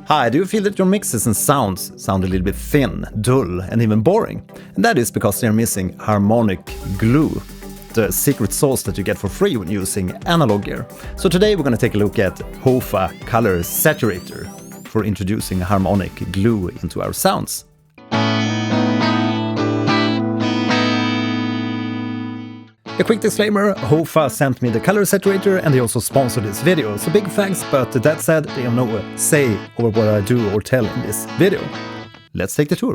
Hi, do you feel that your mixes and sounds sound a little bit thin, dull, and even boring? And that is because they're missing Harmonic glue, the secret sauce that you get for free when using analog gear. So today we're going to take a look at HOFA Colour Saturator for introducing Harmonic glue into our sounds. A quick disclaimer, HOFA sent me the Colours Saturator and they also sponsored this video, so big thanks, but that said, they have no say over what I do or tell in this video. Let's take the tour.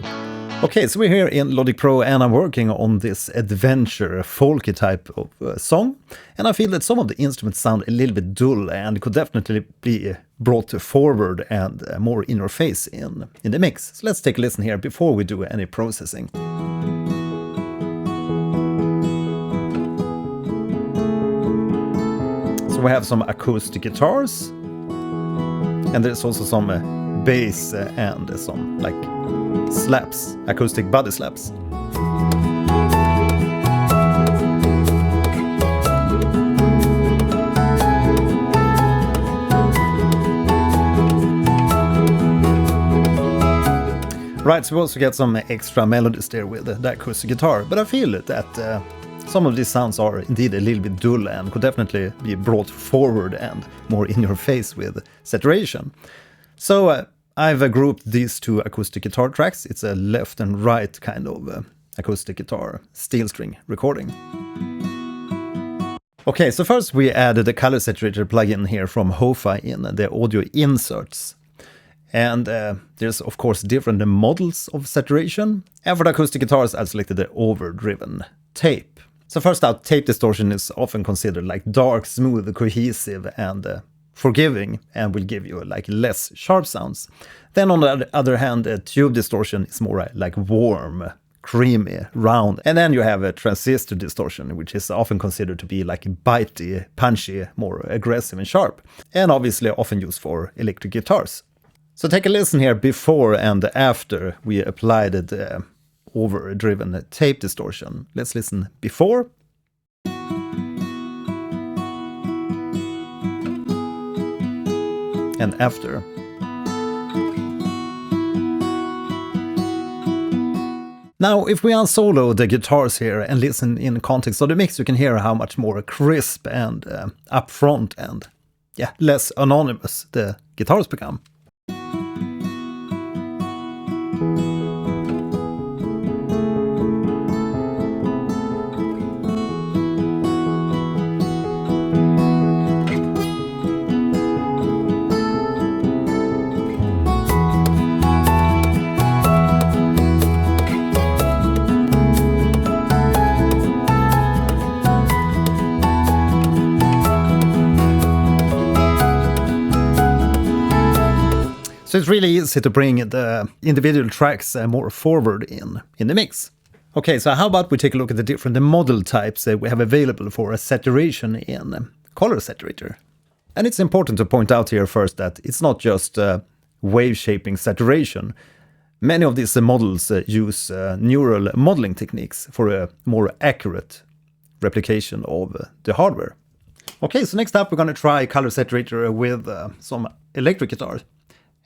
Okay, so we're here in Logic Pro and I'm working on this adventure, folky type of song, and I feel that some of the instruments sound a little bit dull and could definitely be brought forward and more in your face in the mix. So let's take a listen here before we do any processing. So we have some acoustic guitars, and there's also some bass and some like slaps, acoustic body slaps. Right, so we also get some extra melodies there with the acoustic guitar, but I feel that some of these sounds are indeed a little bit dull and could definitely be brought forward and more in your face with saturation. So I've grouped these two acoustic guitar tracks. It's a left and right kind of acoustic guitar steel string recording. Okay, so first we added the Colours Saturator plugin here from HOFA in the audio inserts. And there's of course different models of saturation. And for the acoustic guitars I've selected the overdriven tape. So first out, tape distortion is often considered like dark, smooth, cohesive and forgiving and will give you like less sharp sounds. Then on the other hand, tube distortion is more like warm, creamy, round. And then you have a transistor distortion, which is often considered to be like bitey, punchy, more aggressive and sharp. And obviously often used for electric guitars. So take a listen here before and after we applied the overdriven tape distortion. Let's listen before. And after. Now, if we unsolo the guitars here and listen in context of the mix, you can hear how much more crisp and upfront and less anonymous the guitars become. So it's really easy to bring the individual tracks more forward in the mix. Okay, so how about we take a look at the different model types that we have available for a saturation in Colours Saturator. And it's important to point out here first that it's not just wave shaping saturation. Many of these models use neural modeling techniques for a more accurate replication of the hardware. Okay, so next up we're going to try Colours Saturator with some electric guitars.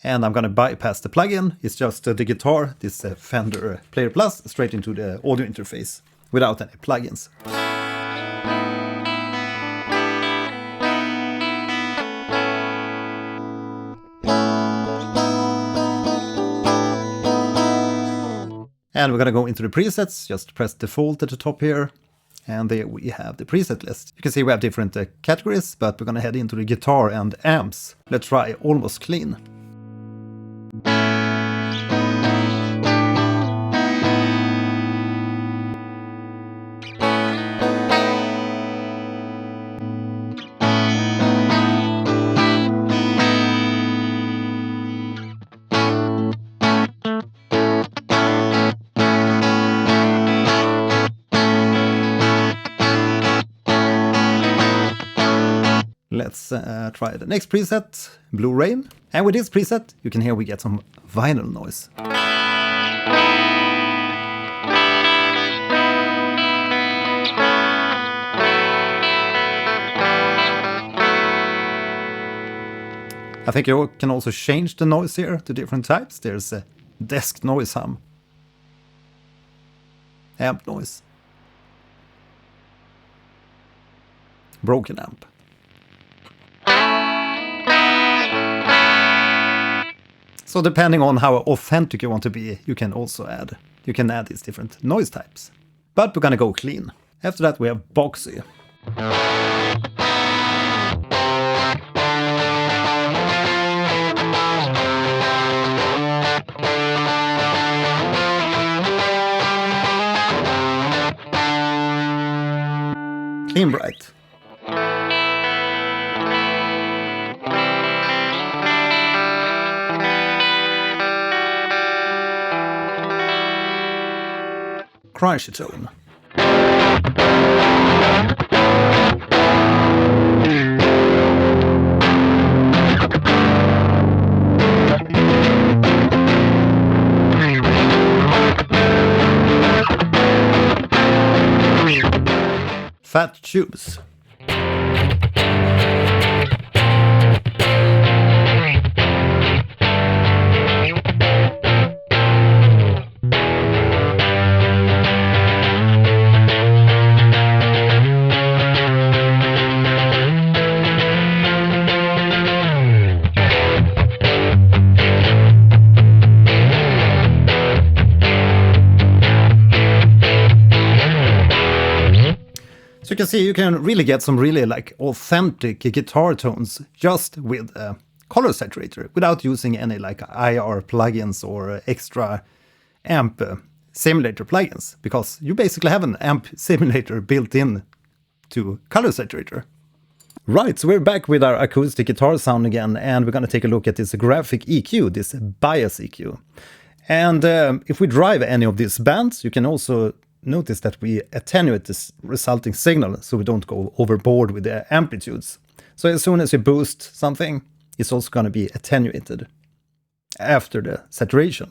And I'm going to bypass the plugin. It's just the guitar, this Fender Player Plus, straight into the audio interface without any plugins. And we're going to go into the presets, just press default at the top here. And there we have the preset list. You can see we have different categories, but we're going to head into the guitar and amps. Let's try Almost Clean. Let's try the next preset, Blue Rain. And with this preset, you can hear we get some vinyl noise. I think you can also change the noise here to different types. There's a desk noise hum, amp noise, broken amp. So depending on how authentic you want to be, you can add these different noise types. But we're gonna go clean. After that we have boxy. Clean bright. Crunchy tone. Fat tubes. So you can see you can really get some really like authentic guitar tones just with a Colours Saturator without using any like IR plugins or extra amp simulator plugins, because you basically have an amp simulator built in to Colours Saturator. Right, so we're back with our acoustic guitar sound again, and we're going to take a look at this graphic EQ, this bias EQ. And if we drive any of these bands, you can also notice that we attenuate this resulting signal so we don't go overboard with the amplitudes. So as soon as you boost something, it's also going to be attenuated after the saturation.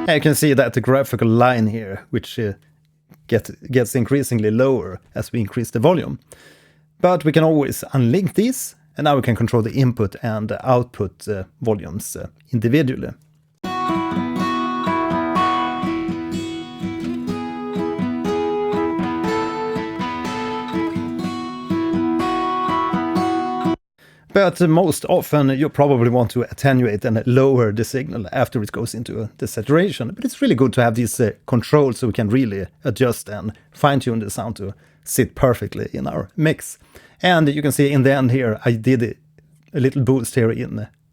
And you can see that the graphical line here, which gets increasingly lower as we increase the volume. But we can always unlink these, and now we can control the input and output volumes individually. But most often you probably want to attenuate and lower the signal after it goes into the saturation. But it's really good to have these controls so we can really adjust and fine-tune the sound to sit perfectly in our mix. And you can see in the end here, I did a little boost here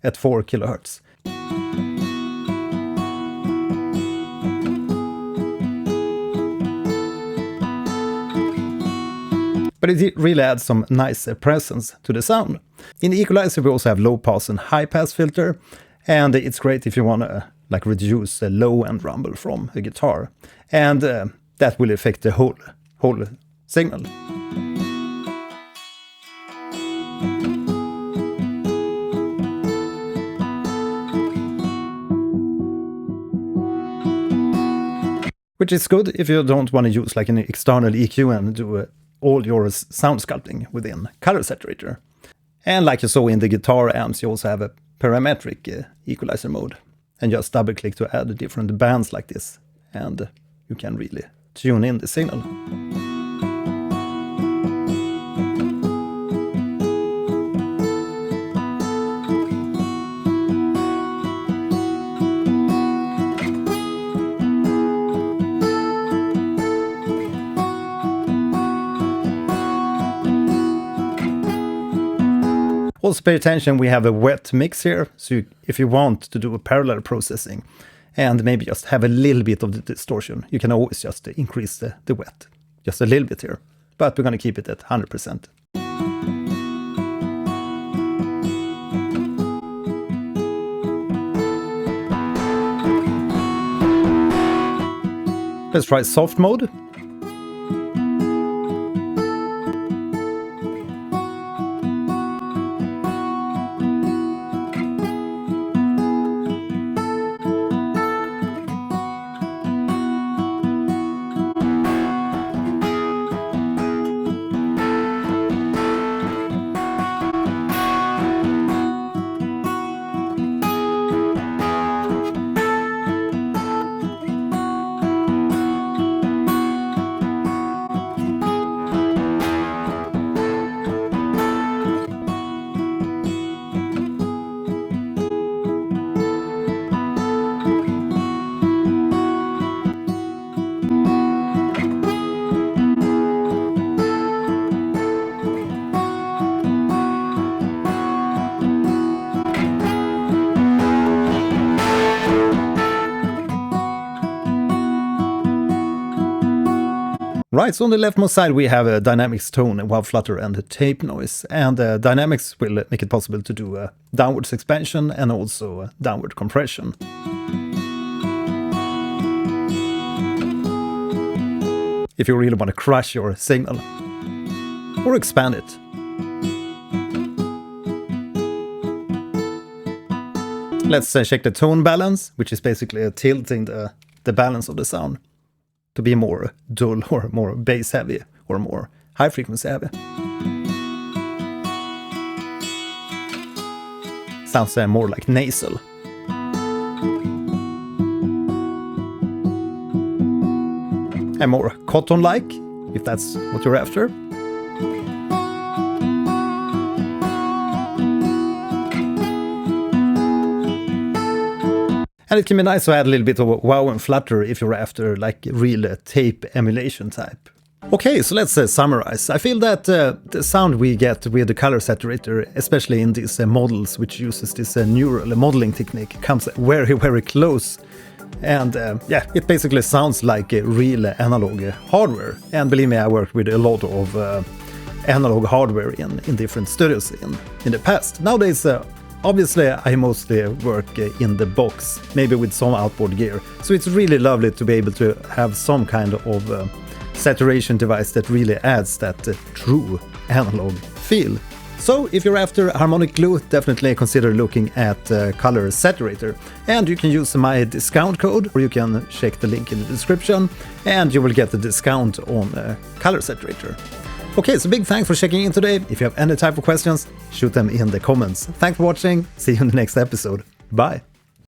at 4 kilohertz. But it really adds some nice presence to the sound. In the equalizer we also have low pass and high pass filter, and it's great if you want to like reduce the low end rumble from a guitar, and that will affect the whole signal. Which is good if you don't want to use like an external EQ and do all your sound sculpting within Colours Saturator. And like you saw in the guitar amps, you also have a parametric equalizer mode. And just double click to add different bands like this. And you can really tune in the signal. Also pay attention, we have a wet mix here, so if you want to do a parallel processing and maybe just have a little bit of the distortion, you can always just increase the wet, just a little bit here, but we're going to keep it at 100%. Let's try soft mode. Right, so on the leftmost side we have a dynamics tone, wow flutter, and a tape noise. And dynamics will make it possible to do a downwards expansion and also a downward compression. If you really want to crush your signal or expand it. Let's check the tone balance, which is basically tilting the balance of the sound to be more dull or more bass heavy or more high frequency heavy. Sounds more like nasal. And more cotton-like, if that's what you're after. And it can be nice to add a little bit of wow and flutter if you're after like real tape emulation type. Okay, so let's summarize. I feel that the sound we get with the Colours Saturator, especially in these models which uses this neural modeling technique, comes very, very close. And yeah, it basically sounds like real analog hardware. And believe me, I worked with a lot of analog hardware in different studios in the past. Nowadays, obviously, I mostly work in the box, maybe with some outboard gear. So it's really lovely to be able to have some kind of saturation device that really adds that true analog feel. So if you're after harmonic glue, definitely consider looking at Colours Saturator. And you can use my discount code, or you can check the link in the description, and you will get the discount on Colours Saturator. Okay, so big thanks for checking in today. If you have any type of questions, shoot them in the comments. Thanks for watching. See you in the next episode. Bye.